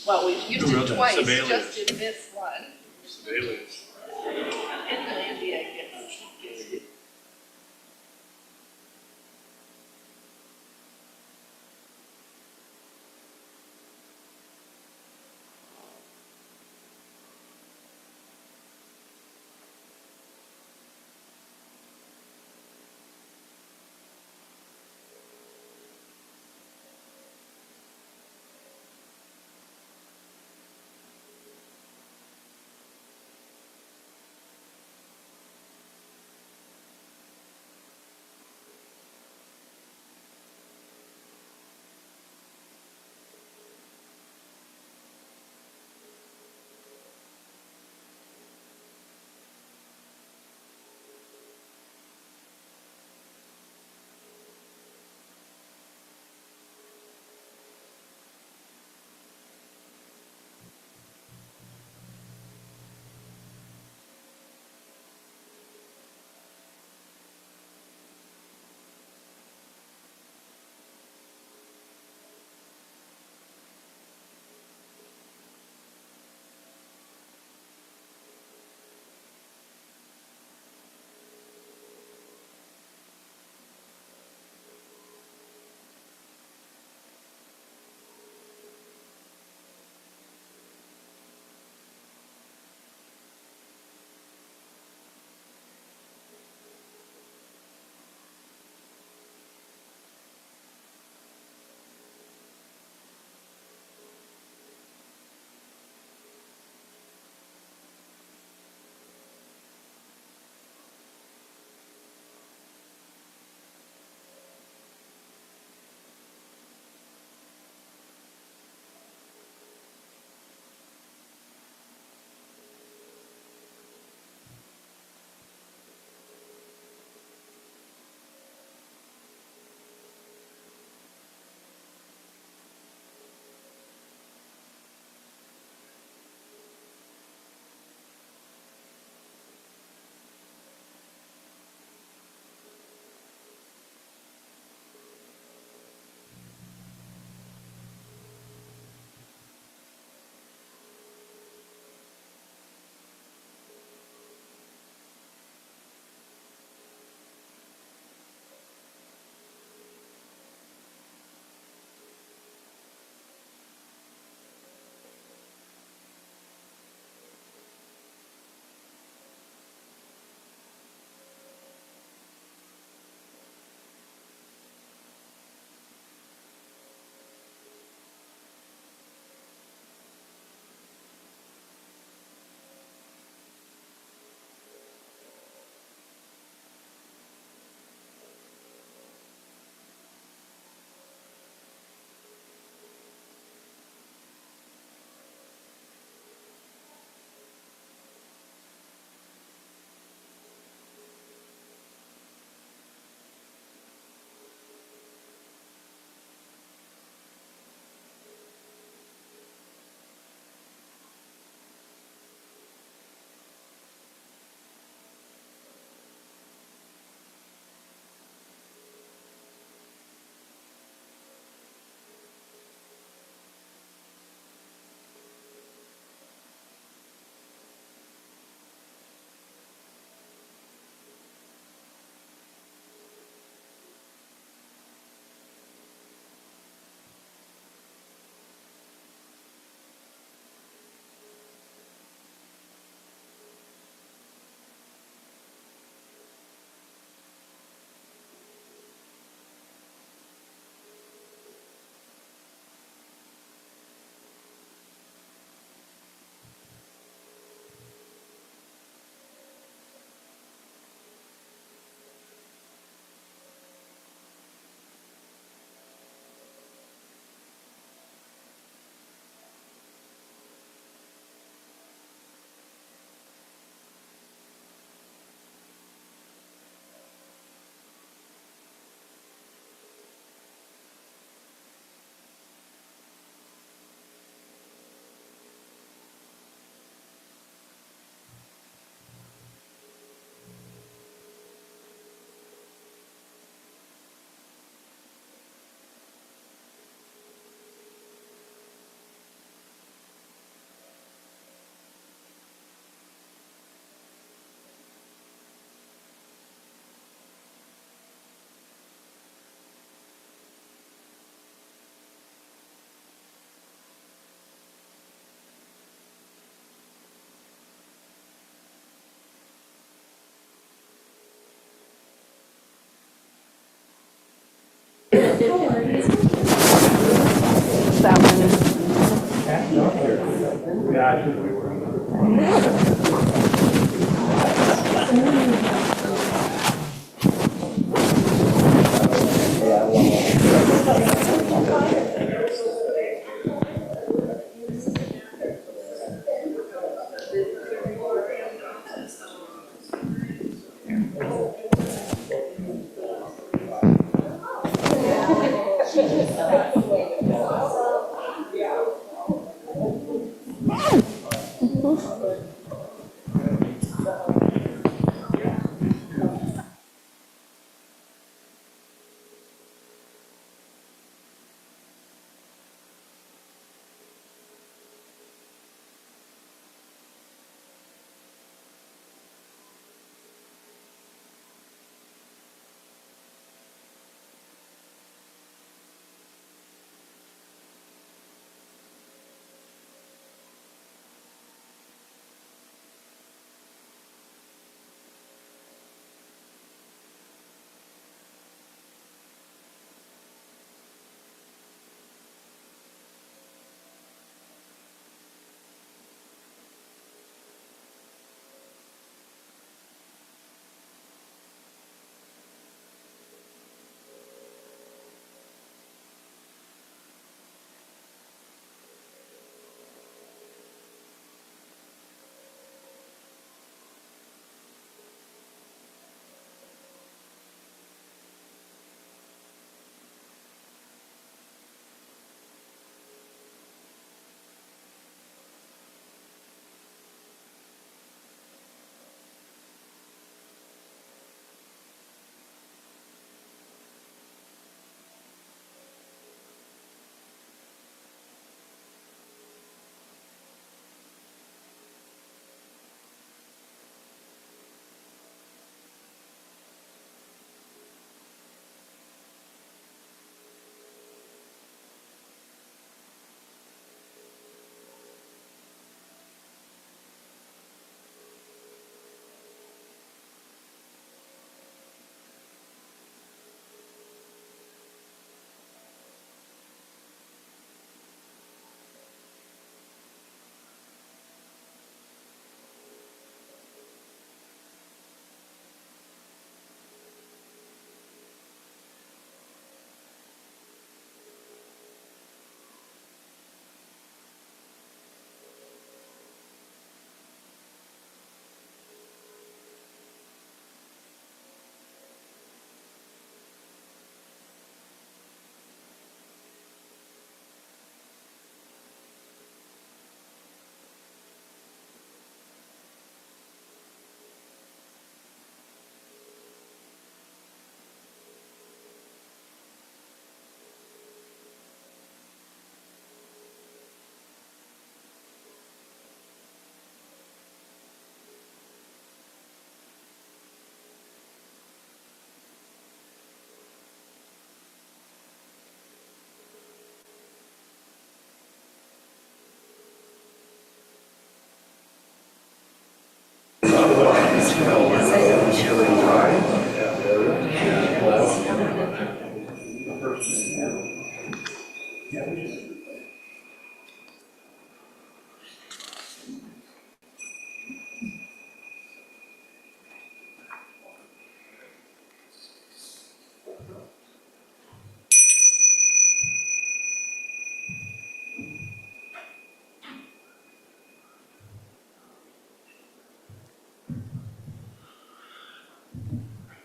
Well, we've used Who it wrote that? twice, Sibelius. just in this one. Sibelius. In Landy, I guess.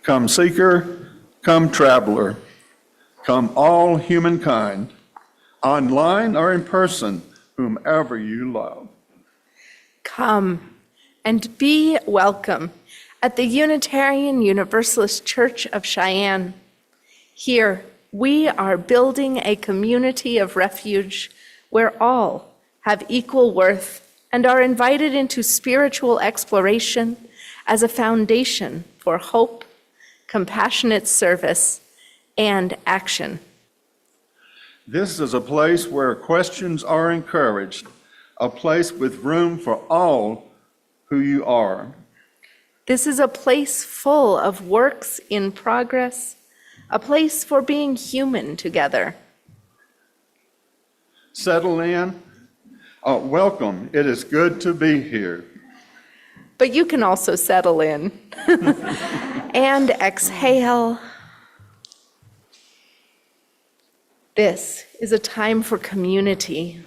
Come seeker, come traveler, come all humankind, online or in person, whomever you love. Come and be welcome at the Unitarian Universalist Church of Cheyenne. Here, we are building a community of refuge where all have equal worth and are invited into spiritual exploration as a foundation for hope, compassionate service, and action. This is a place where questions are encouraged, a place with room for all who you are. This is a place full of works in progress, a place for being human together. Settle in, Welcome. It is good to be here. But you can also settle in. And exhale. This is a time for community.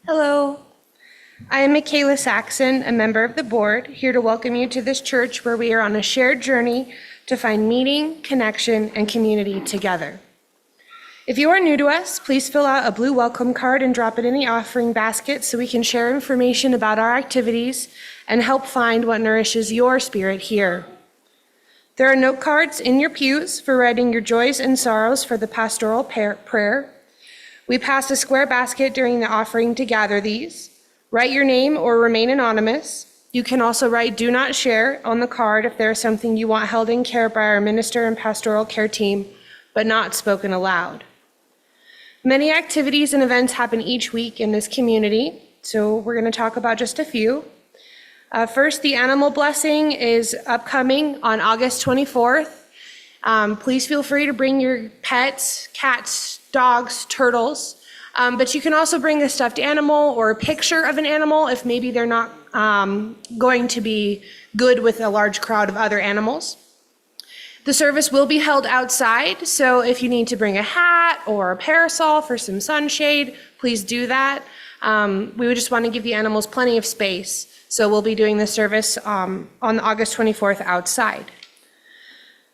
Hello, I am Michaela Saxon, a member of the board, here to welcome you to this church where we are on a shared journey to find meaning, connection, and community together. If you are new to us, please fill out a blue welcome card and drop it in the offering basket so we can share information about our activities and help find what nourishes your spirit here. There are note cards in your pews for writing your joys and sorrows for the pastoral prayer. We pass a square basket during the offering to gather these. Write your name or remain anonymous. You can also write "Do Not Share" on the card if there is something you want held in care by our minister and pastoral care team, but not spoken aloud. Many activities and events happen each week in this community, so we're going to talk about just a few. First, the animal blessing is upcoming on August 24th. Please feel free to bring your pets, cats, dogs, turtles, but you can also bring a stuffed animal or a picture of an animal if maybe they're not going to be good with a large crowd of other animals. The service will be held outside, so if you need to bring a hat or a parasol for some sunshade, please do that. We would just want to give the animals plenty of space, so we'll be doing the service on August 24th outside.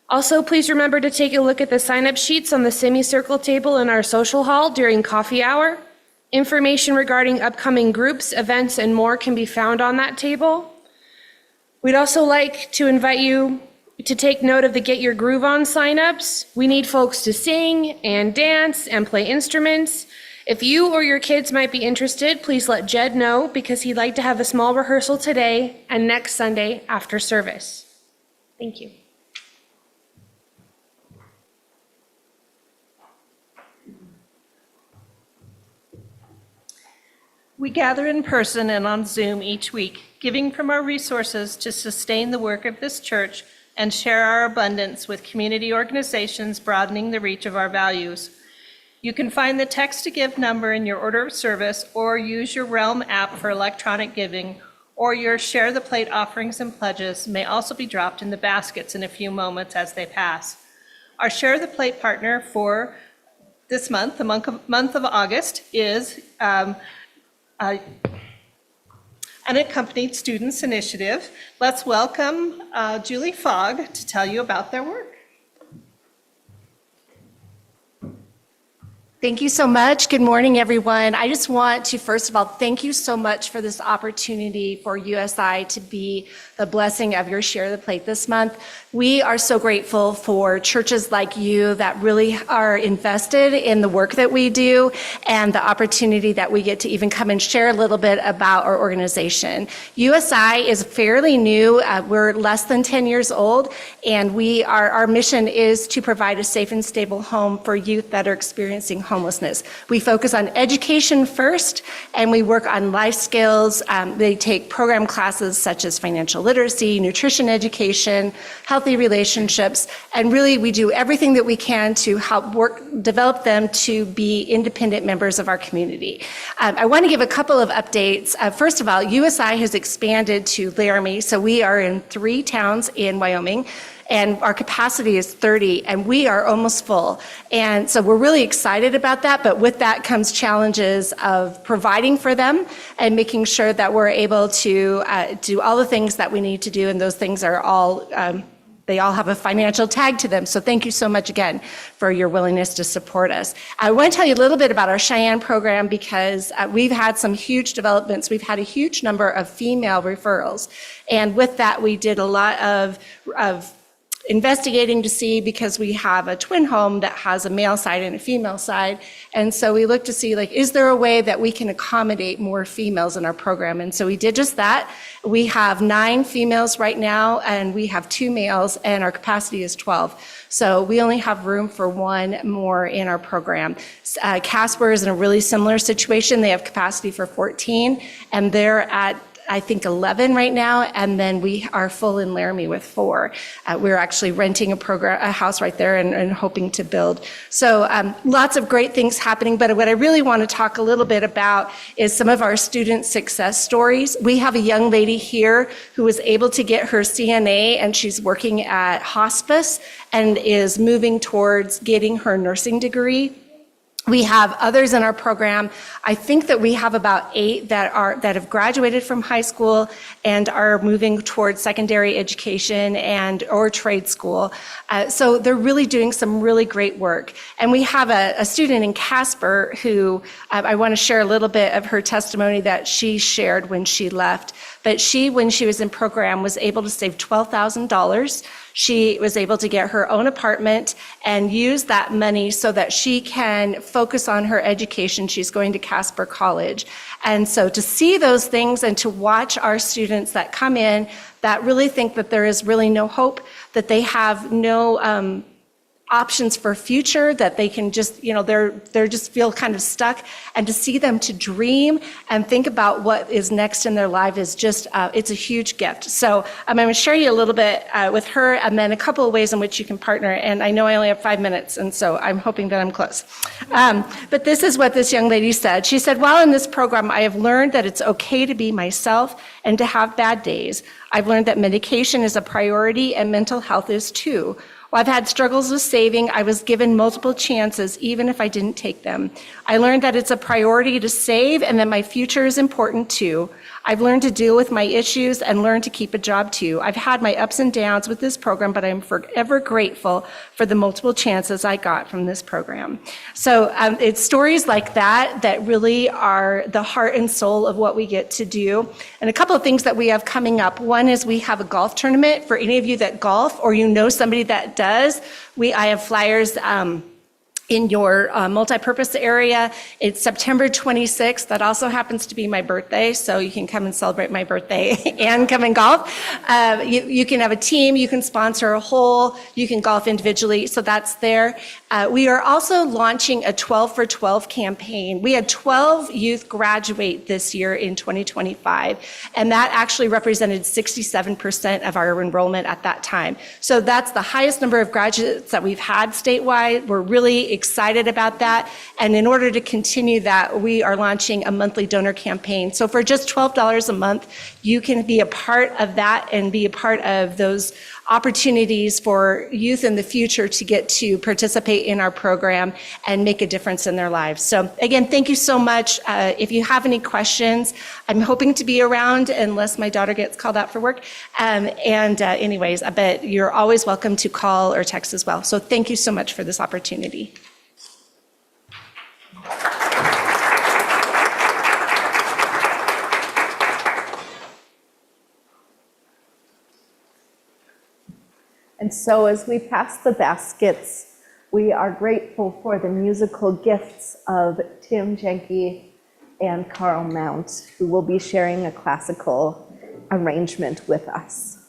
Also, please remember to take a look at the sign-up sheets on the semicircle table in our social hall during coffee hour. Information regarding upcoming groups, events, and more can be found on that table. We'd also like to invite you to take note of the Get Your Groove On signups. We need folks to sing and dance and play instruments. If you or your kids might be interested, please let Jed know because he'd like to have a small rehearsal today and next Sunday after service. Thank you. We gather in person and on Zoom each week, giving from our resources to sustain the work of this church and share our abundance with community organizations broadening the reach of our values. You can find the text to give number in your order of service or use your Realm app for electronic giving, or your Share the Plate offerings and pledges may also be dropped in the baskets in a few moments as they pass. Our Share the Plate partner for this month, the month of August, is Unaccompanied Students Initiative. Let's welcome Julie Fogg to tell you about their work. Thank you so much. Good morning, everyone. I just want to, first of all, thank you so much for this opportunity for USI to be the blessing of your Share the Plate this month. We are so grateful for churches like you that really are invested in the work that we do and the opportunity that we get to even come and share a little bit about our organization. USI is fairly new. We're less than 10 years old, and our mission is to provide a safe and stable home for youth that are experiencing homelessness. We focus on education first, and we work on life skills. They take program classes such as financial literacy, nutrition education, healthy relationships, and really we do everything that we can to help develop them to be independent members of our community. I want to give a couple of updates. First of all, USI has expanded to Laramie, so we are in 3 towns in Wyoming, and our capacity is 30, and we are almost full. And so we're really excited about that, but with that comes challenges of providing for them and making sure that we're able to do all the things that we need to do, and those things are all, they all have a financial tag to them. So thank you so much again for your willingness to support us. I want to tell you a little bit about our Cheyenne program because we've had some huge developments. We've had a huge number of female referrals. And with that, we did a lot of investigating to see, because we have a twin home that has a male side and a female side. And so we looked to see, like, is there a way that we can accommodate more females in our program? And so we did just that. We have 9 females right now, and we have 2 males, and our capacity is 12. So we only have room for 1 more in our program. Casper is in a really similar situation. They have capacity for 14, and they're at I think, 11 right now, and then we are full in Laramie with 4. We're actually renting a house right there and hoping to build. So lots of great things happening, but what I really want to talk a little bit about is some of our student success stories. We have a young lady here who was able to get her CNA, and she's working at hospice and is moving towards getting her nursing degree. We have others in our program. I think that we have about 8 that have graduated from high school and are moving towards secondary education or trade school. So they're really doing some really great work. And we have a student in Casper who I want to share a little bit of her testimony that she shared when she left. But when she was in program, was able to save $12,000. She was able to get her own apartment and use that money so that she can focus on her education. She's going to Casper College. And so to see those things and to watch our students that come in that really think that there is really no hope, that they have no options for future, that they can just, they're just feel kind of stuck, and to see them to dream and think about what is next in their life is just, it's a huge gift. So I'm going to share you a little bit with her, and then a couple of ways in which you can partner. And I know I only have 5 minutes, and so I'm hoping that I'm close. But this is what this young lady said. She said, while in this program, I have learned that it's okay to be myself and to have bad days. I've learned that medication is a priority and mental health is too. While I've had struggles with saving, I was given multiple chances, even if I didn't take them. I learned that it's a priority to save and that my future is important too. I've learned to deal with my issues and learned to keep a job too. I've had my ups and downs with this program, but I'm forever grateful for the multiple chances I got from this program. So it's stories like that that really are the heart and soul of what we get to do. And a couple of things that we have coming up. One is we have a golf tournament for any of you that golf or you know somebody that does. I have flyers in your multipurpose area. It's September 26th. That also happens to be my birthday, so you can come and celebrate my birthday and come and golf. You can have a team, you can sponsor a hole, you can golf individually, so that's there. We are also launching a 12 for 12 campaign. We had 12 youth graduate this year in 2025, and that actually represented 67% of our enrollment at that time. So that's the highest number of graduates that we've had statewide. We're really excited about that. And in order to continue that, we are launching a monthly donor campaign. So for just $12 a month, you can be a part of that and be a part of those opportunities for youth in the future to get to participate in our program and make a difference in their lives. So again, thank you so much. If you have any questions, I'm hoping to be around unless my daughter gets called out for work. Anyways, but you're always welcome to call or text as well. So thank you so much for this opportunity. And so as we pass the baskets, we are grateful for the musical gifts of Tim Jenke and Carl Mount, who will be sharing a classical arrangement with us.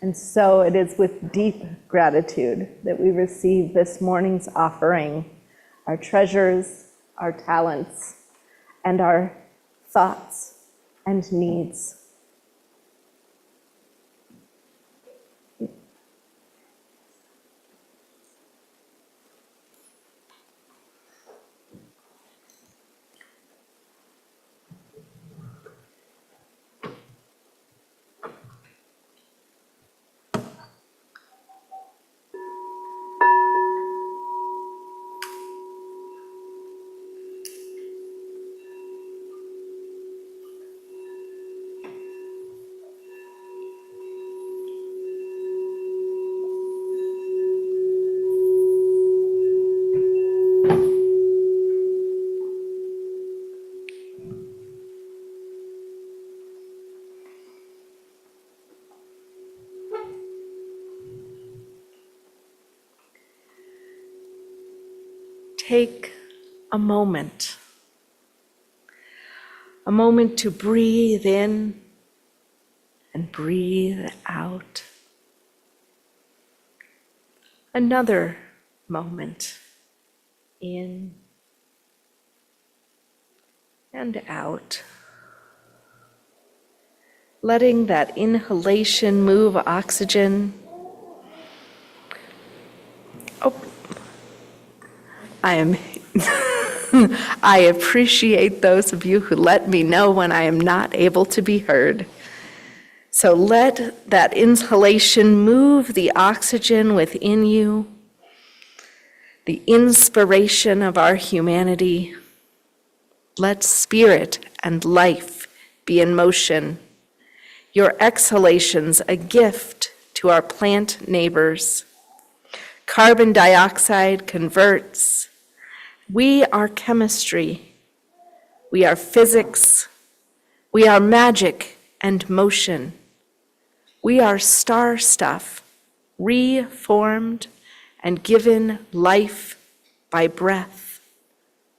And so it is with deep gratitude that we receive this morning's offering, our treasures, our talents, and our thoughts and needs. Take a moment to breathe in and breathe out. Another moment in and out. Letting that inhalation move oxygen. Oh, I appreciate those of you who let me know when I am not able to be heard. So let that inhalation move the oxygen within you, the inspiration of our humanity. Let spirit and life be in motion. Your exhalations a gift to our plant neighbors. Carbon dioxide converts. We are chemistry. We are physics. We are magic and motion. We are star stuff, reformed and given life by breath,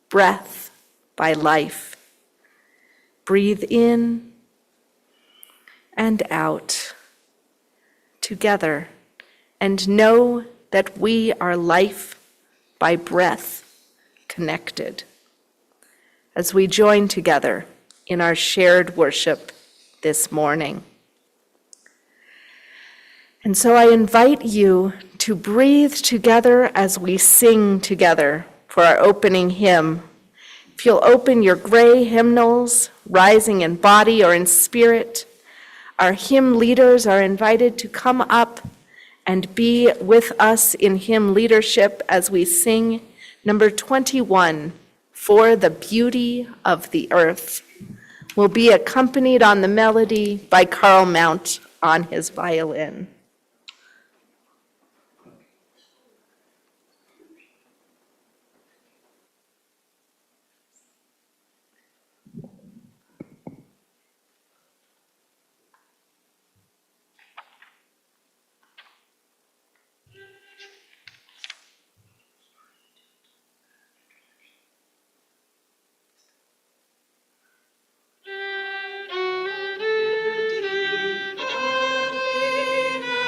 breath by life. Breathe in and out together and know that we are life by breath connected as we join together in our shared worship this morning. And so I invite you to breathe together as we sing together for our opening hymn. If you'll open your gray hymnals, rising in body or in spirit, our hymn leaders are invited to come up and be with us in hymn leadership as we sing number 21, For the Beauty of the Earth. We'll be accompanied on the melody by Carl Mount on his violin. Beauty of the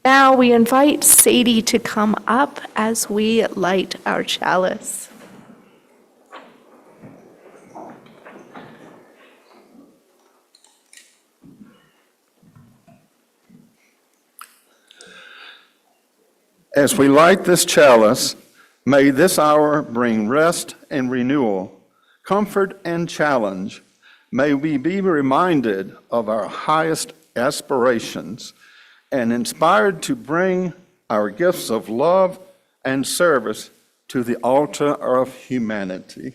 Now we invite Sadie to come up as we light our chalice. As we light this chalice, may this hour bring rest and renewal, comfort and challenge. May we be reminded of our highest aspirations and inspired to bring our gifts of love and service to the altar of humanity.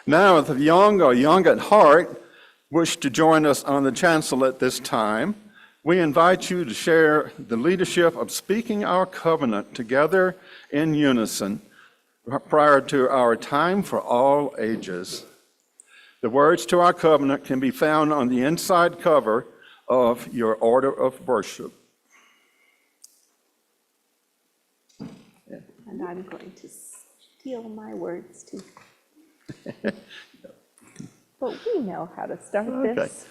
Now, if the young or young at heart wish to join us on the chancel at this time, we invite you to share the leadership of speaking our covenant together in unison prior to our time for all ages. The words to our covenant can be found on the inside cover of your order of worship. And I'm going to steal my words too. But we know how to start this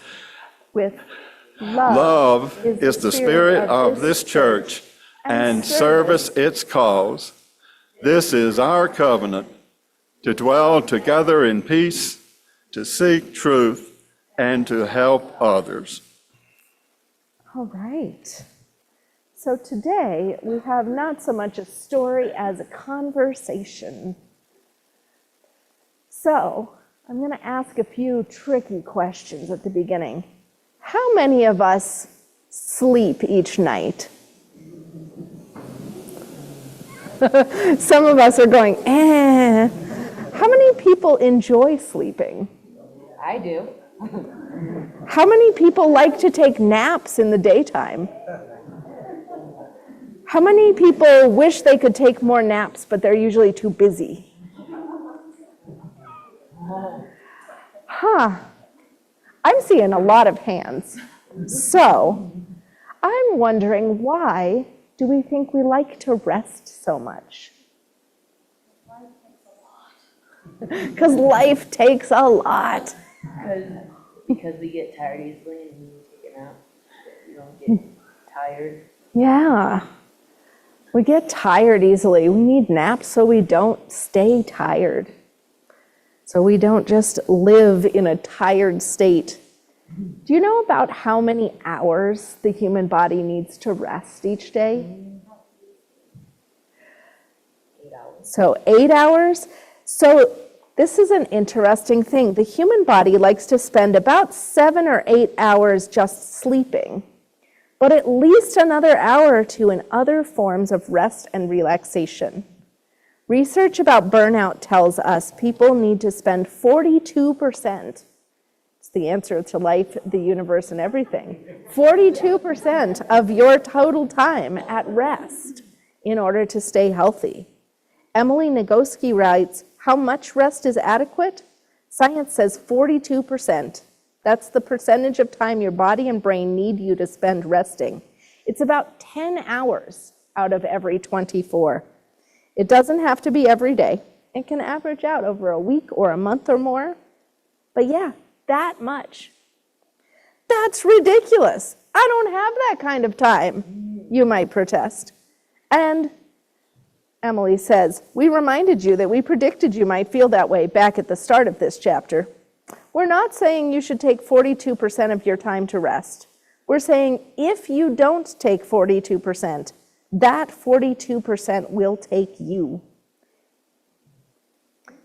with love. Love is the spirit of this church, and service its cause. This is our covenant, to dwell together in peace, to seek truth, and to help others. All right. So today we have not so much a story as a conversation. So I'm going to ask a few tricky questions at the beginning. How many of us sleep each night? Some of us are going, eh. How many people enjoy sleeping? I do. How many people like to take naps in the daytime? How many people wish they could take more naps, but they're usually too busy? I'm seeing a lot of hands. So, I'm wondering, why do we think we like to rest so much? Because life takes a lot. Because we get tired easily and we take a nap. We don't get tired. Yeah. We get tired easily. We need naps so we don't stay tired. So we don't just live in a tired state. Do you know about how many hours the human body needs to rest each day? 8 hours. So 8 hours. So this is an interesting thing. The human body likes to spend about 7 or 8 hours just sleeping, but at least another hour or two in other forms of rest and relaxation. Research about burnout tells us people need to spend 42%. It's the answer to life, the universe, and everything. 42% of your total time at rest in order to stay healthy. Emily Nagoski writes, how much rest is adequate? Science says 42%. That's the percentage of time your body and brain need you to spend resting. It's about 10 hours out of every 24. It doesn't have to be every day. It can average out over a week or a month or more. But yeah, that much. That's ridiculous. I don't have that kind of time, you might protest. And Emily says, we reminded you that we predicted you might feel that way back at the start of this chapter. We're not saying you should take 42% of your time to rest. We're saying if you don't take 42%, that 42% will take you.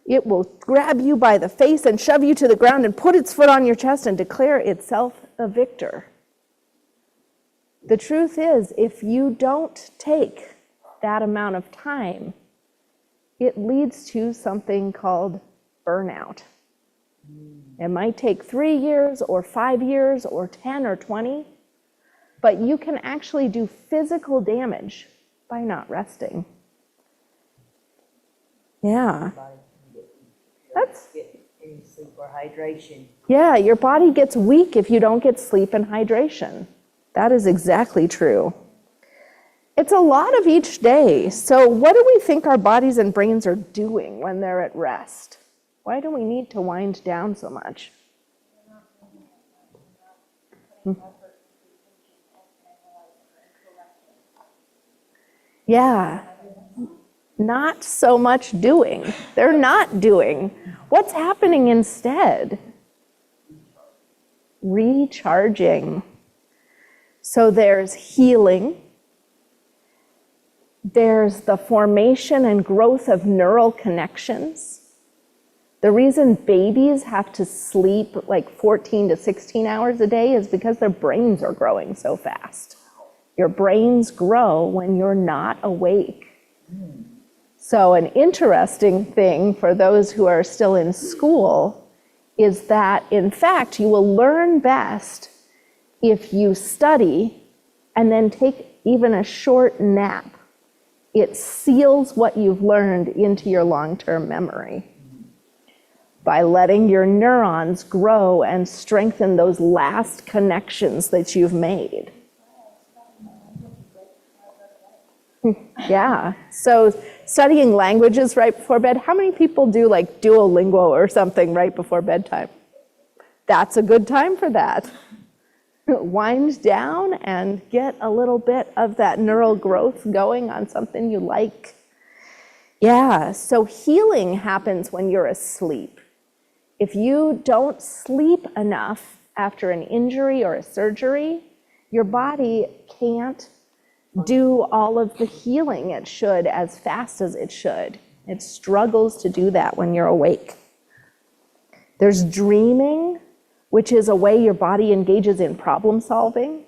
It will grab you by the face and shove you to the ground and put its foot on your chest and declare itself a victor. The truth is, if you don't take that amount of time, it leads to something called burnout. It might take 3 years or 5 years or 10 or 20, but you can actually do physical damage by not resting. Yeah. That's, Get any sleep or hydration. yeah, your body gets weak if you don't get sleep and hydration. That is exactly true. It's a lot of each day. So what do we think our bodies and brains are doing when they're at rest? Why do we need to wind down so much? Yeah. Not so much doing. They're not doing. What's happening instead? Recharging. So there's healing. There's the formation and growth of neural connections. The reason babies have to sleep like 14 to 16 hours a day is because their brains are growing so fast. Your brains grow when you're not awake. So an interesting thing for those who are still in school is that, in fact, you will learn best if you study and then take even a short nap. It seals what you've learned into your long-term memory by letting your neurons grow and strengthen those last connections that you've made. Yeah, so studying languages right before bed, how many people do like Duolingo or something right before bedtime? That's a good time for that. Wind down and get a little bit of that neural growth going on something you like. Yeah, so healing happens when you're asleep. If you don't sleep enough after an injury or a surgery, your body can't do all of the healing it should as fast as it should. It struggles to do that when you're awake. There's dreaming, which is a way your body engages in problem solving.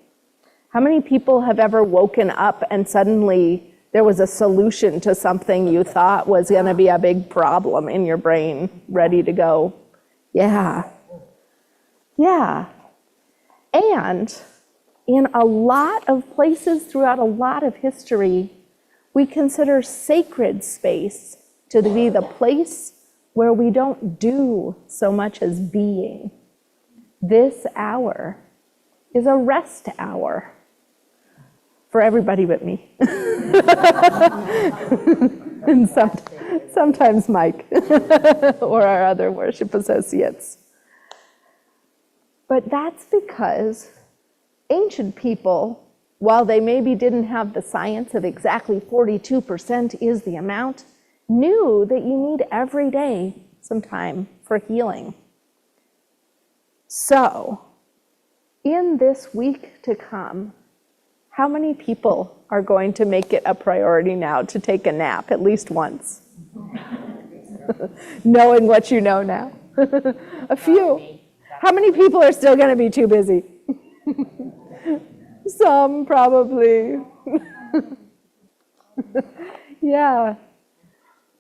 How many people have ever woken up and suddenly there was a solution to something you thought was going to be a big problem in your brain, ready to go? Yeah. Yeah. And in a lot of places throughout a lot of history, we consider sacred space to be the place where we don't do so much as being. This hour is a rest hour for everybody but me. And sometimes Mike or our other worship associates. But that's because ancient people, while they maybe didn't have the science of exactly 42% is the amount, knew that you need every day some time for healing. So, in this week to come, how many people are going to make it a priority now to take a nap at least once? Knowing what you know now. A few. How many people are still going to be too busy? Some, probably. Yeah.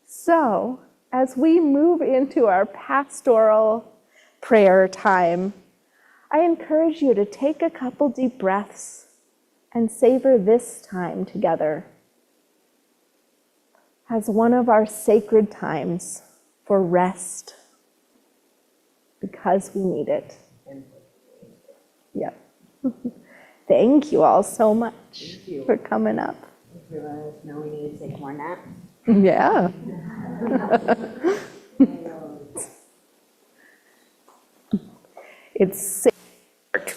So, as we move into our pastoral prayer time, I encourage you to take a couple deep breaths and savor this time together as one of our sacred times for rest, because we need it. Yep. Thank you all so much for coming up. If you let us know we need to take more naps. Yeah. It's sick,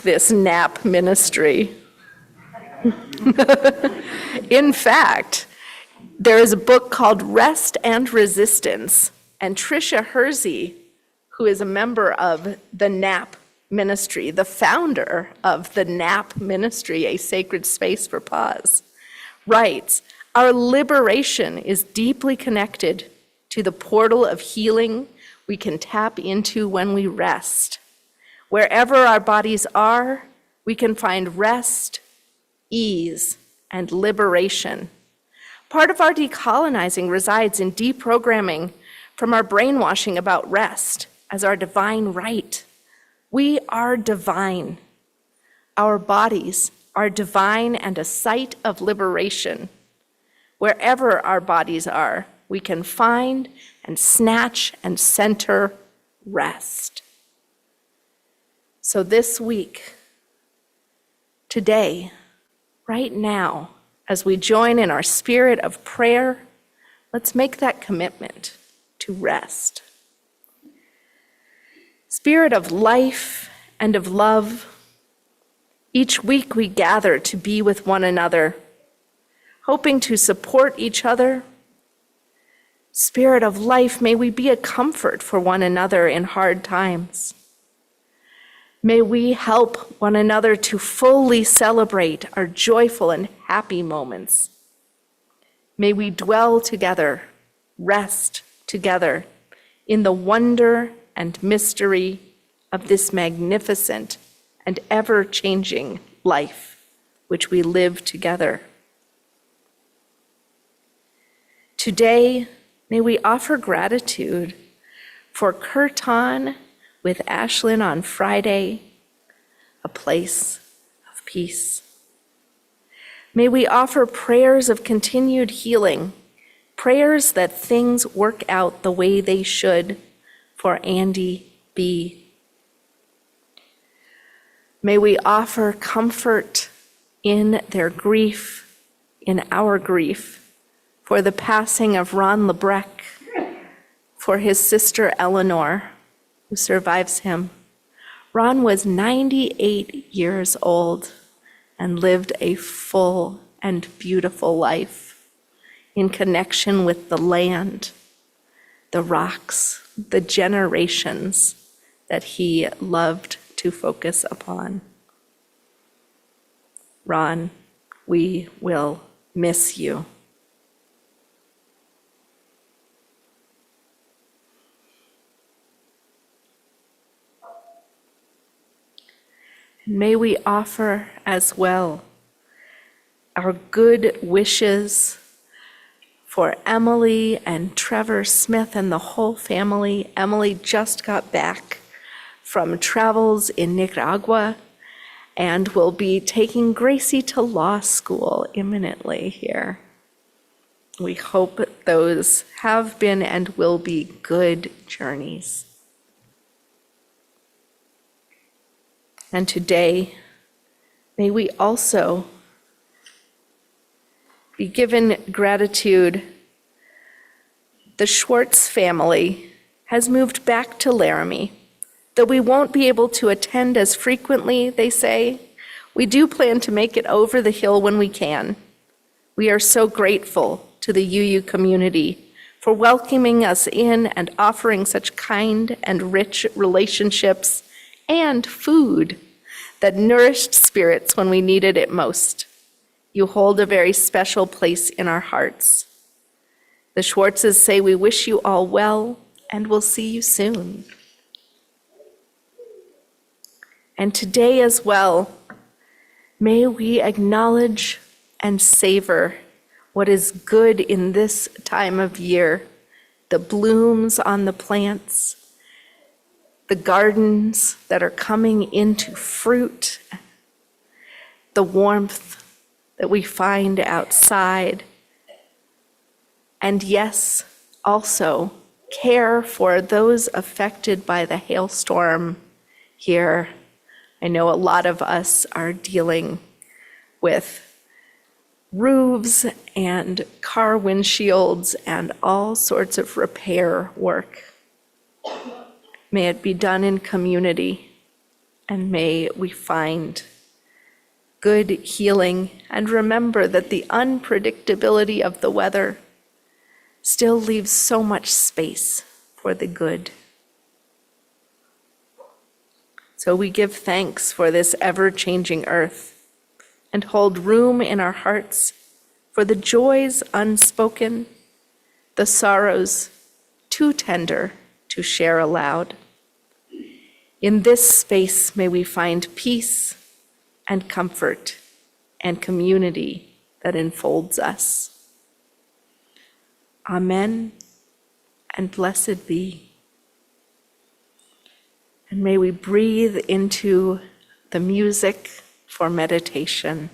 this nap ministry. In fact, there is a book called Rest and Resistance, and Tricia Hersey, who is a member of the NAP ministry, the founder of the NAP ministry, A Sacred Space for Pause, writes, "Our liberation is deeply connected to the portal of healing we can tap into when we rest. Wherever our bodies are, we can find rest, ease, and liberation. Part of our decolonizing resides in deprogramming from our brainwashing about rest as our divine right. We are divine. Our bodies are divine and a site of liberation. Wherever our bodies are, we can find and snatch and center rest." So this week, today, right now, as we join in our spirit of prayer, let's make that commitment to rest. Spirit of life and of love, Each week we gather to be with one another, hoping to support each other. Spirit of life, may we be a comfort for one another in hard times. May we help one another to fully celebrate our joyful and happy moments. May we dwell together, rest together in the wonder and mystery of this magnificent and ever-changing life which we live together. Today, may we offer gratitude for Kirtan with Ashlyn on Friday, a place of peace. May we offer prayers of continued healing, prayers that things work out the way they should for Andy B. May we offer comfort in their grief, in our grief, for the passing of Ron Lebrecht, for his sister Eleanor, who survives him. Ron was 98 years old and lived a full and beautiful life in connection with the land, the rocks, the generations that he loved to focus upon. Ron, we will miss you. And may we offer as well our good wishes for Emily and Trevor Smith and the whole family. Emily just got back from travels in Nicaragua and will be taking Gracie to law school imminently here. We hope those have been and will be good journeys. And today, may we also be given gratitude. The Schwartz family has moved back to Laramie. Though we won't be able to attend as frequently, they say, we do plan to make it over the hill when we can. We are so grateful to the UU community for welcoming us in and offering such kind and rich relationships and food that nourished spirits when we needed it most. You hold a very special place in our hearts. The Schwartzes say we wish you all well and we'll see you soon. And today as well, may we acknowledge and savor what is good in this time of year, the blooms on the plants, the gardens that are coming into fruit, the warmth that we find outside, and yes, also care for those affected by the hailstorm here. I know a lot of us are dealing with roofs and car windshields and all sorts of repair work. May it be done in community, and may we find good healing and remember that the unpredictability of the weather still leaves so much space for the good. So we give thanks for this ever-changing earth and hold room in our hearts for the joys unspoken, the sorrows too tender to share aloud. In this space, may we find peace and comfort and community that enfolds us. Amen, and blessed be. And may we breathe into the music for meditation.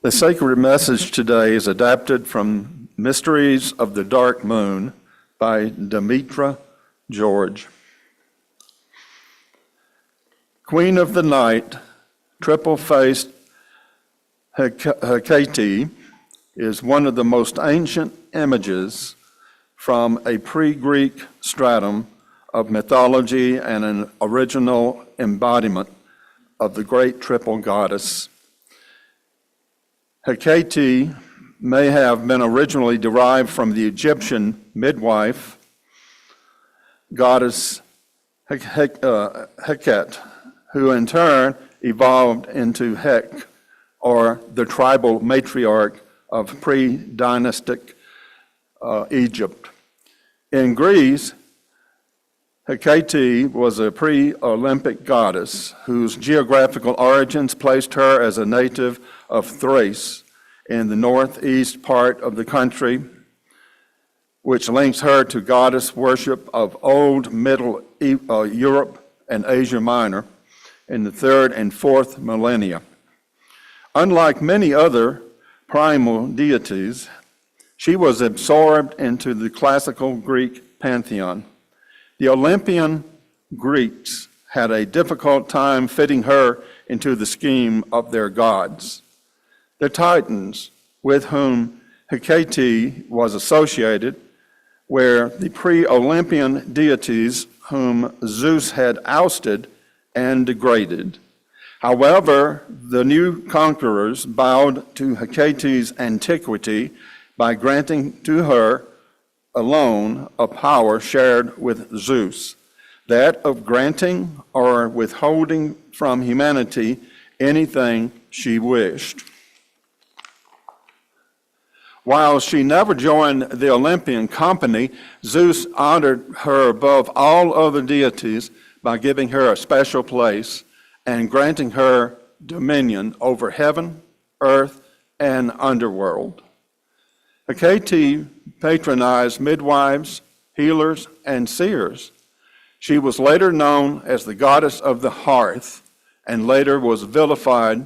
The sacred message today is adapted from Mysteries of the Dark Moon by Demetra George. Queen of the night, triple-faced Hecate is one of the most ancient images from a pre-Greek stratum of mythology and an original embodiment of the great triple goddess. Hecate may have been originally derived from the Egyptian midwife goddess Heket, who in turn evolved into Hek, or the tribal matriarch of pre-dynastic Egypt. In Greece, Hecate was a pre-Olympic goddess whose geographical origins placed her as a native of Thrace in the northeast part of the country, which links her to goddess worship of Old Middle Europe and Asia Minor in the 3rd and 4th millennia. Unlike many other primal deities, she was absorbed into the classical Greek pantheon. The Olympian Greeks had a difficult time fitting her into the scheme of their gods. The Titans, with whom Hecate was associated, were the pre-Olympian deities whom Zeus had ousted and degraded. However, the new conquerors bowed to Hecate's antiquity by granting to her alone a power shared with Zeus, that of granting or withholding from humanity anything she wished. While she never joined the Olympian company, Zeus honored her above all other deities by giving her a special place and granting her dominion over heaven, earth, and underworld. Hecate patronized midwives, healers, and seers. She was later known as the goddess of the hearth and later was vilified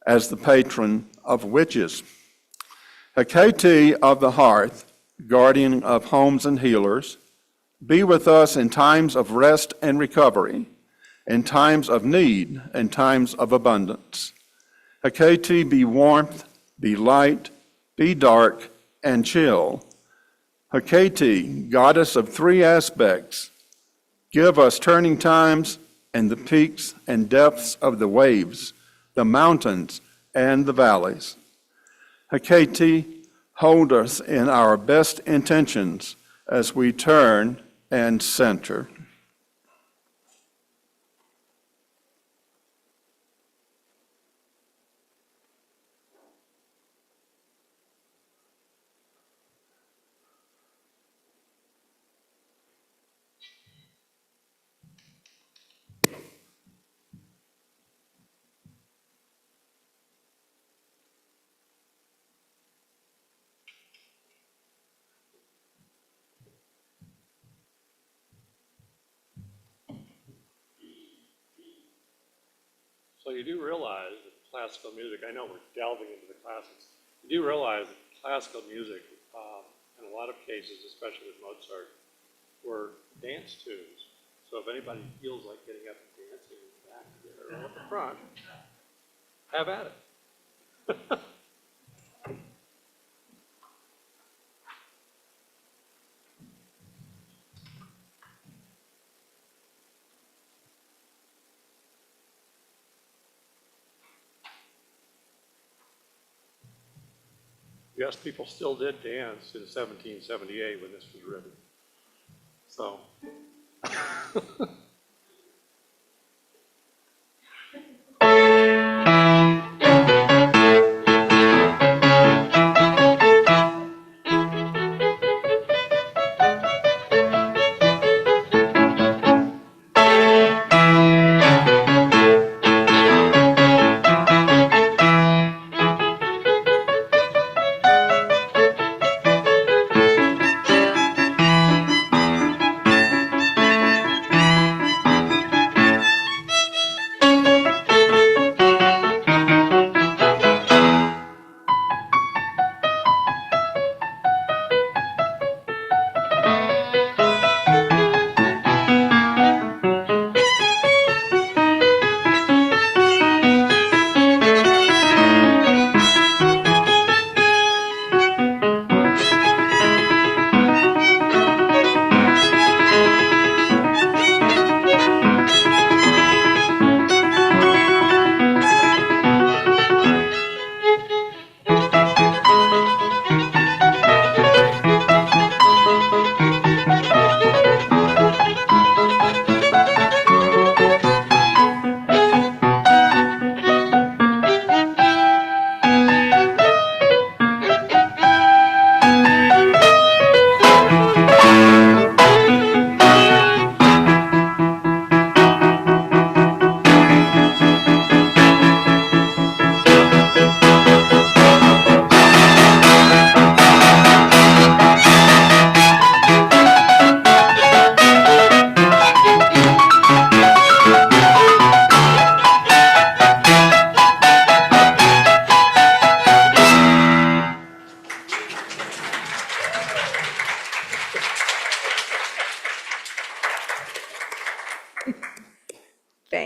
as the patron of witches. Hecate of the hearth, guardian of homes and healers, be with us in times of rest and recovery, in times of need and times of abundance. Hecate be warmth, be light, be dark, and chill. Hecate, goddess of three aspects, give us turning times and the peaks and depths of the waves, the mountains and the valleys. Hecate, hold us in our best intentions as we turn and center. So you do realize that classical music, I know we're delving into the classics, you do realize that classical music, in a lot of cases, especially with Mozart, were dance tunes. So if anybody feels like getting up and dancing back there or up the front, have at it. Yes, people still did dance in 1778 when this was written. So.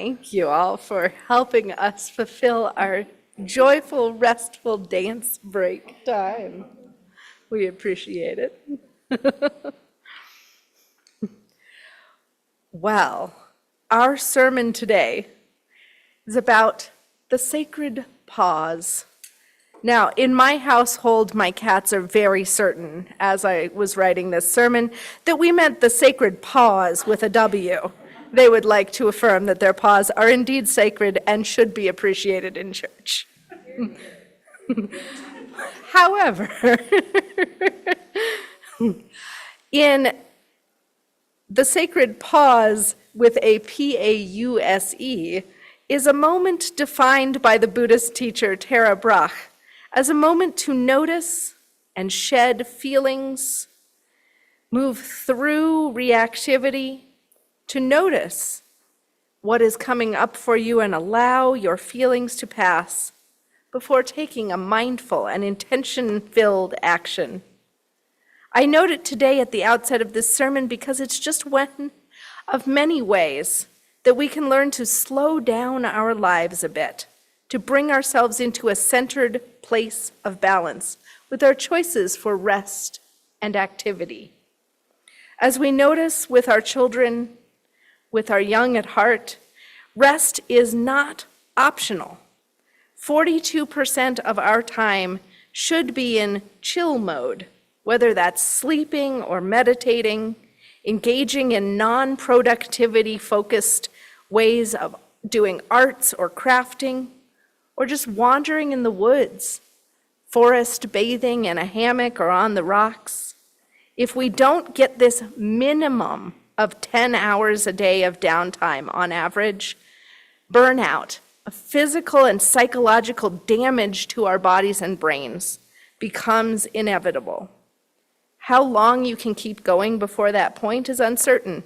Thank you all for helping us fulfill our joyful, restful dance break time. We appreciate it. Well, our sermon today is about the sacred pause. Now, in my household, my cats are very certain, as I was writing this sermon, that we meant the sacred paws with a W. They would like to affirm that their paws are indeed sacred and should be appreciated in church. However, in the sacred pause with a Pause is a moment defined by the Buddhist teacher Tara Brach as a moment to notice and shed feelings, move through reactivity, to notice what is coming up for you and allow your feelings to pass before taking a mindful and intention-filled action. I note it today at the outset of this sermon because it's just one of many ways that we can learn to slow down our lives a bit, to bring ourselves into a centered place of balance with our choices for rest and activity. As we notice with our children, with our young at heart, rest is not optional. 42% of our time should be in chill mode, whether that's sleeping or meditating, engaging in non-productivity focused ways of doing arts or crafting, or just wandering in the woods, forest bathing in a hammock or on the rocks. If we don't get this minimum of 10 hours a day of downtime on average, burnout, a physical and psychological damage to our bodies and brains becomes inevitable. How long you can keep going before that point is uncertain.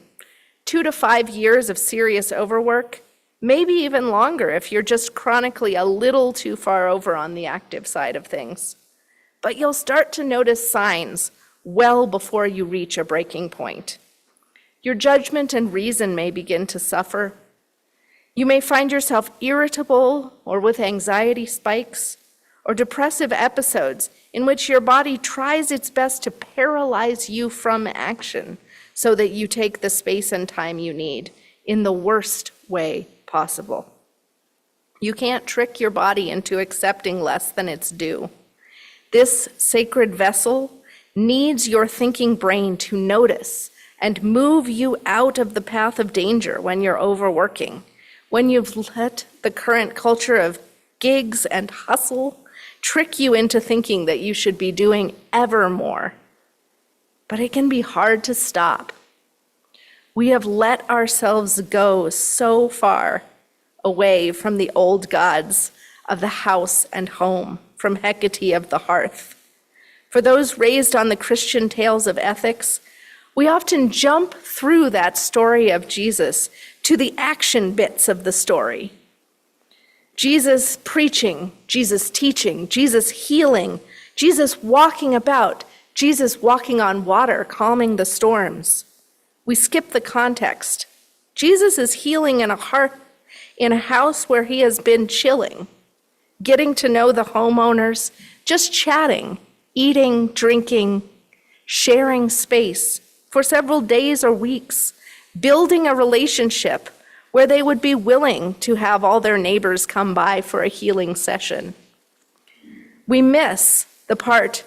2 to 5 years of serious overwork, maybe even longer if you're just chronically a little too far over on the active side of things. But you'll start to notice signs well before you reach a breaking point. Your judgment and reason may begin to suffer. You may find yourself irritable or with anxiety spikes or depressive episodes in which your body tries its best to paralyze you from action so that you take the space and time you need in the worst way possible. You can't trick your body into accepting less than it's due. This sacred vessel needs your thinking brain to notice and move you out of the path of danger when you're overworking, when you've let the current culture of gigs and hustle trick you into thinking that you should be doing ever more. But it can be hard to stop. We have let ourselves go so far away from the old gods of the house and home, from Hecate of the hearth. For those raised on the Christian tales of ethics, we often jump through that story of Jesus to the action bits of the story. Jesus preaching, Jesus teaching, Jesus healing, Jesus walking about, Jesus walking on water, calming the storms. We skip the context. Jesus is healing in a house where he has been chilling, getting to know the homeowners, just chatting, eating, drinking, sharing space for several days or weeks, building a relationship where they would be willing to have all their neighbors come by for a healing session. We miss the part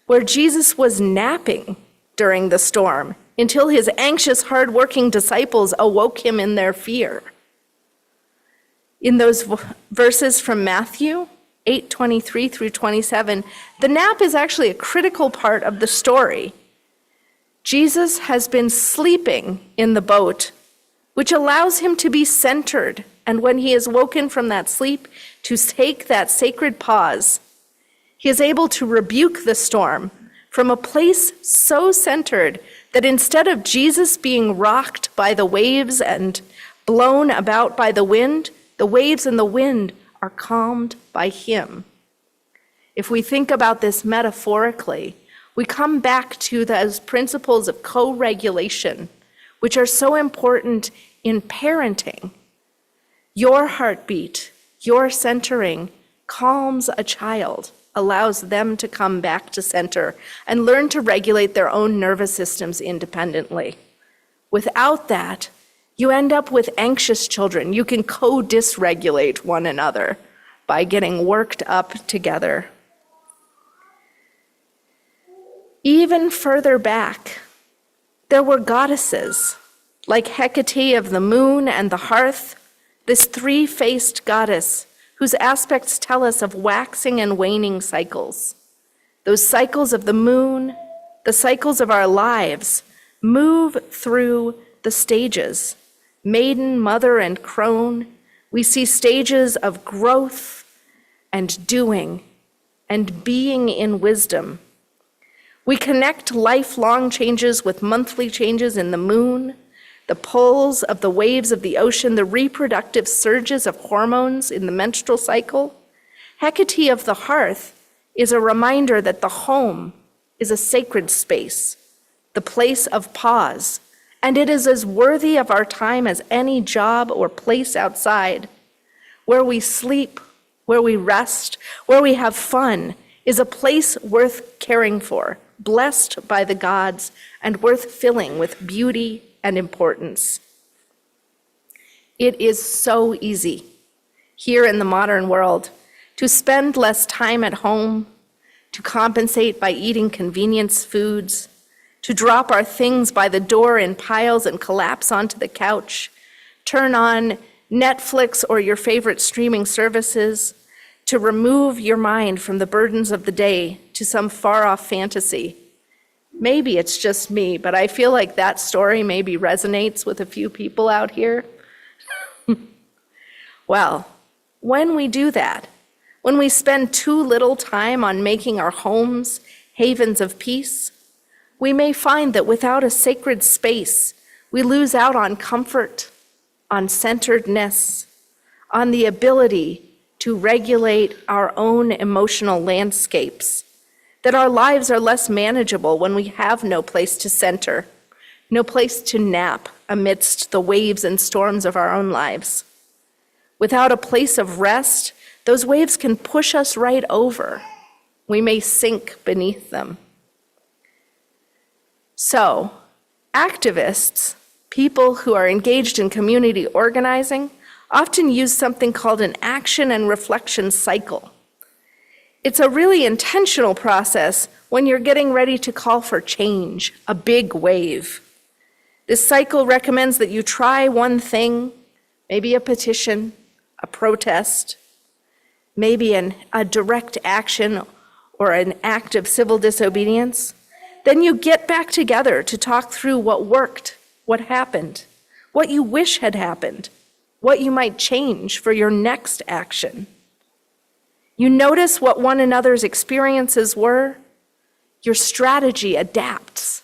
where Jesus was napping during the storm until his anxious, hardworking disciples awoke him in their fear. In those verses from Matthew 8:23 through 27, the nap is actually a critical part of the story. Jesus has been sleeping in the boat, which allows him to be centered, and when he is woken from that sleep, to take that sacred pause. He is able to rebuke the storm from a place so centered that instead of Jesus being rocked by the waves and blown about by the waves and the wind are calmed by him. If we think about this metaphorically, we come back to those principles of co-regulation, which are so important in parenting. Your heartbeat, your centering, calms a child, allows them to come back to center and learn to regulate their own nervous systems independently. Without that, you end up with anxious children. You can co-dysregulate one another by getting worked up together. Even further back, there were goddesses, like Hecate of the moon and the hearth, this three-faced goddess whose aspects tell us of waxing and waning cycles. Those cycles of the moon, the cycles of our lives, move through the stages. Maiden, mother, and crone, we see stages of growth and doing and being in wisdom. We connect lifelong changes with monthly changes in the moon, the pulls of the waves of the ocean, the reproductive surges of hormones in the menstrual cycle. Hecate of the hearth is a reminder that the home is a sacred space, the place of pause, and it is as worthy of our time as any job or place outside. Where we sleep, where we rest, where we have fun, is a place worth caring for, blessed by the gods, and worth filling with beauty and importance. It is so easy here in the modern world to spend less time at home, to compensate by eating convenience foods, to drop our things by the door in piles and collapse onto the couch, turn on Netflix or your favorite streaming services, to remove your mind from the burdens of the day to some far-off fantasy. Maybe it's just me, but I feel like that story maybe resonates with a few people out here. Well, when we do that, when we spend too little time on making our homes havens of peace, we may find that without a sacred space, we lose out on comfort, on centeredness, on the ability to regulate our own emotional landscapes, that our lives are less manageable when we have no place to center, no place to nap amidst the waves and storms of our own lives. Without a place of rest, those waves can push us right over. We may sink beneath them. So, activists, people who are engaged in community organizing, often use something called an action and reflection cycle. It's a really intentional process when you're getting ready to call for change, a big wave. This cycle recommends that you try one thing, maybe a petition, a protest, maybe a direct action or an act of civil disobedience. Then you get back together to talk through what worked, what happened, what you wish had happened, what you might change for your next action. You notice what one another's experiences were. Your strategy adapts.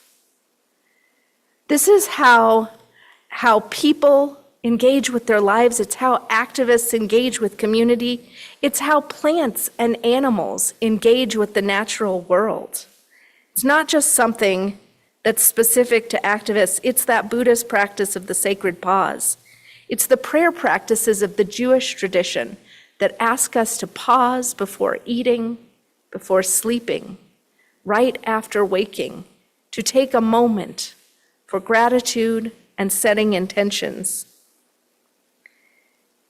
This is how people engage with their lives. It's how activists engage with community. It's how plants and animals engage with the natural world. It's not just something that's specific to activists. It's that Buddhist practice of the sacred pause. It's the prayer practices of the Jewish tradition that ask us to pause before eating, before sleeping, right after waking, to take a moment for gratitude and setting intentions.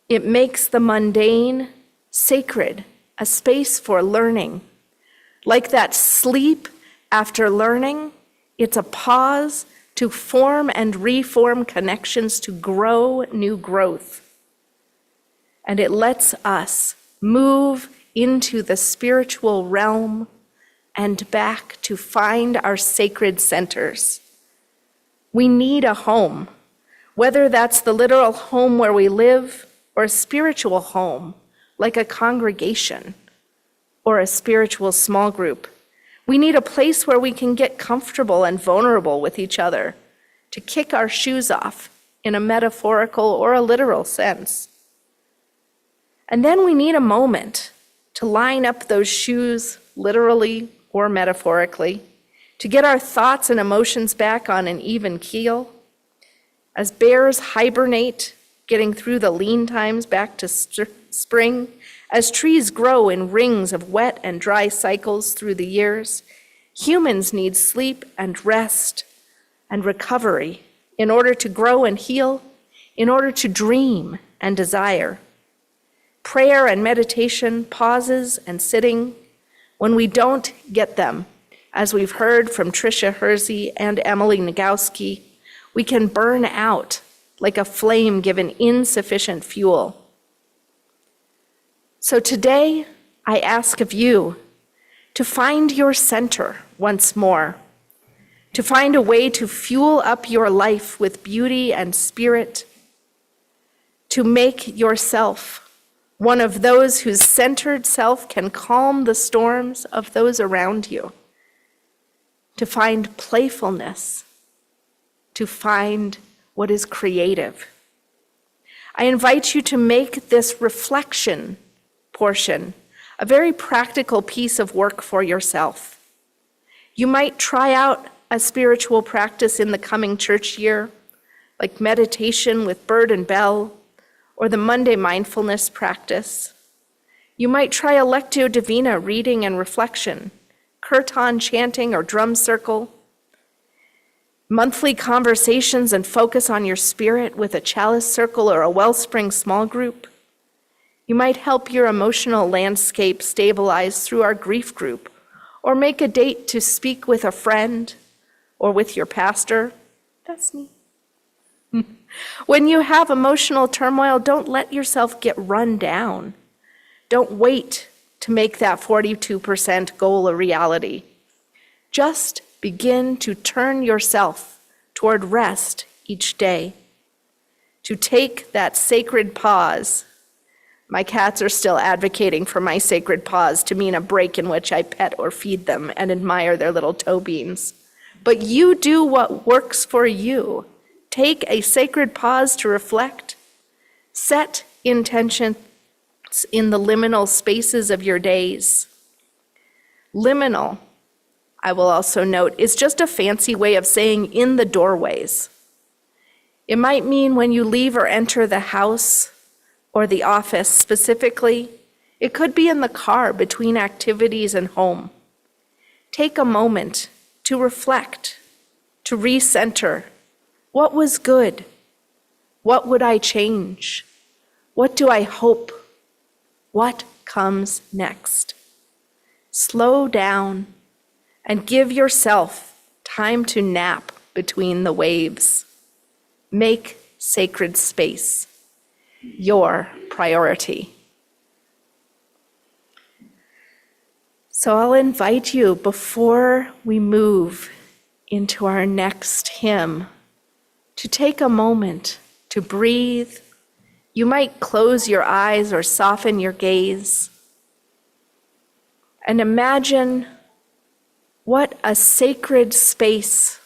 It makes the mundane sacred, a space for learning. Like that sleep after learning, it's a pause to form and reform connections to grow new growth. And it lets us move into the spiritual realm and back to find our sacred centers. We need a home, whether that's the literal home where we live or a spiritual home, like a congregation or a spiritual small group. We need a place where we can get comfortable and vulnerable with each other, to kick our shoes off in a metaphorical or a literal sense. And then we need a moment to line up those shoes, literally or metaphorically, to get our thoughts and emotions back on an even keel. As bears hibernate getting through the lean times back to spring, as trees grow in rings of wet and dry cycles through the years, humans need sleep and rest and recovery in order to grow and heal, in order to dream and desire. Prayer and meditation, pauses and sitting, when we don't get them, as we've heard from Tricia Hersey and Emily Nagowski, we can burn out like a flame given insufficient fuel. So today, I ask of you to find your center once more, to find a way to fuel up your life with beauty and spirit, to make yourself one of those whose centered self can calm the storms of those around you, to find playfulness, to find what is creative. I invite you to make this reflection portion a very practical piece of work for yourself. You might try out a spiritual practice in the coming church year, like meditation with Bird and Bell, or the Monday mindfulness practice. You might try a Lectio Divina reading and reflection, kirtan chanting or drum circle, monthly conversations and focus on your spirit with a chalice circle or a wellspring small group. You might help your emotional landscape stabilize through our grief group, or make a date to speak with a friend or with your pastor. That's me. When you have emotional turmoil, don't let yourself get run down. Don't wait to make that 42% goal a reality. Just begin to turn yourself toward rest each day, to take that sacred pause. My cats are still advocating for my sacred pause to mean a break in which I pet or feed them and admire their little toe beans. But you do what works for you. Take a sacred pause to reflect. Set intentions in the liminal spaces of your days. Liminal, I will also note, is just a fancy way of saying in the doorways. It might mean when you leave or enter the house or the office specifically. It could be in the car between activities and home. Take a moment to reflect, to recenter. What was good? What would I change? What do I hope? What comes next? Slow down and give yourself time to nap between the waves. Make sacred space your priority. So I'll invite you, before we move into our next hymn, to take a moment to breathe. You might close your eyes or soften your gaze and imagine what a sacred space,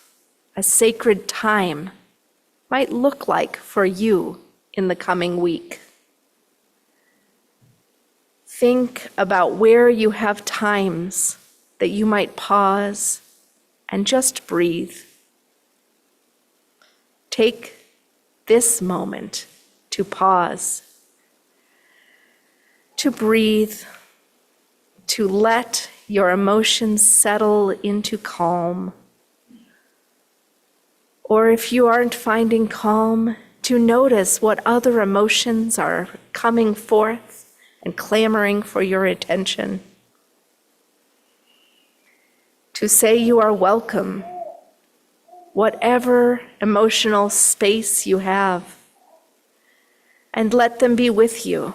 a sacred time might look like for you in the coming week. Think about where you have times that you might pause and just breathe. Take this moment to pause, to breathe, to let your emotions settle into calm. Or if you aren't finding calm, to notice what other emotions are coming forth and clamoring for your attention. To say you are welcome, whatever emotional space you have, and let them be with you.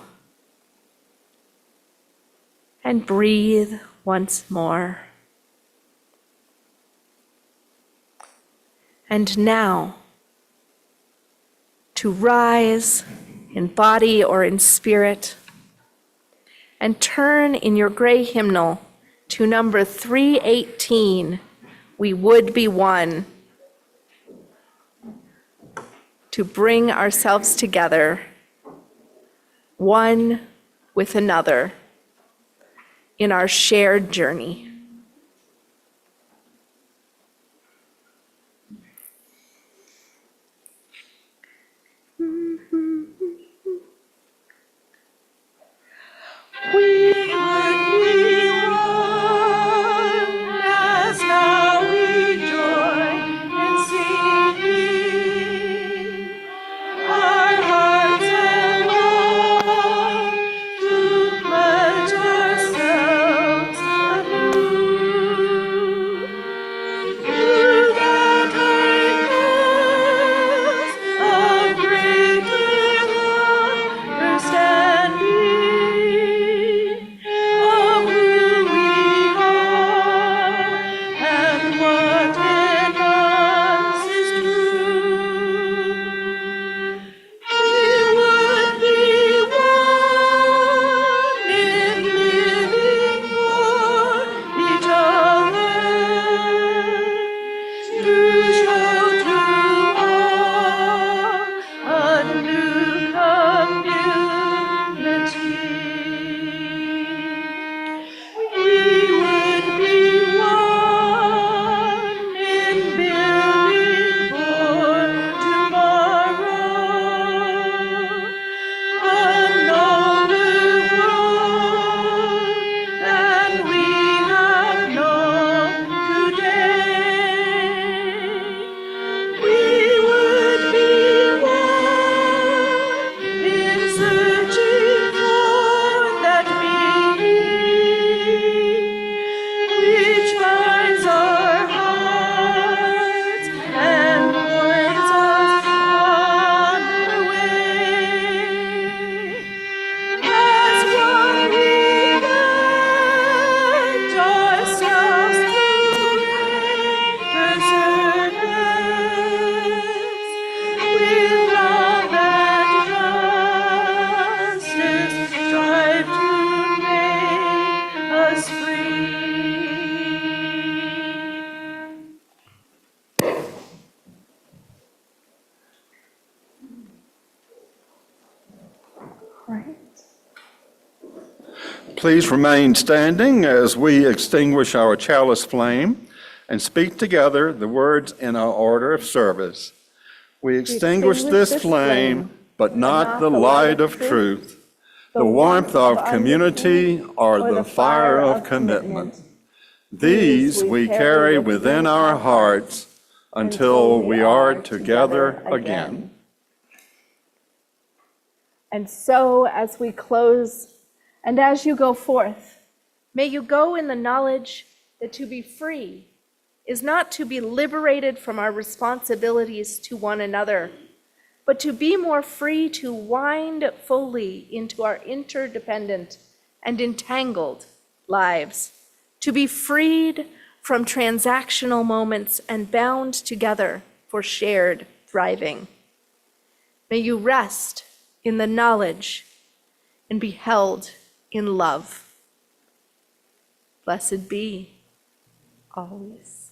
And breathe once more. And now, to rise in body or in spirit, and turn in your gray hymnal to number 318, We Would Be One, to bring ourselves together, one with another, in our shared journey. Right. Please remain standing as we extinguish our chalice flame and speak together the words in our order of service. We extinguish this flame, but not the light of truth, the warmth of community, or the fire of commitment. These we carry within our hearts until we are together again. And so, as we close, and as you go forth, may you go in the knowledge that to be free is not to be liberated from our responsibilities to one another, but to be more free to wind fully into our interdependent and entangled lives, to be freed from transactional moments and bound together for shared thriving. May you rest in the knowledge and be held in love. Blessed be always.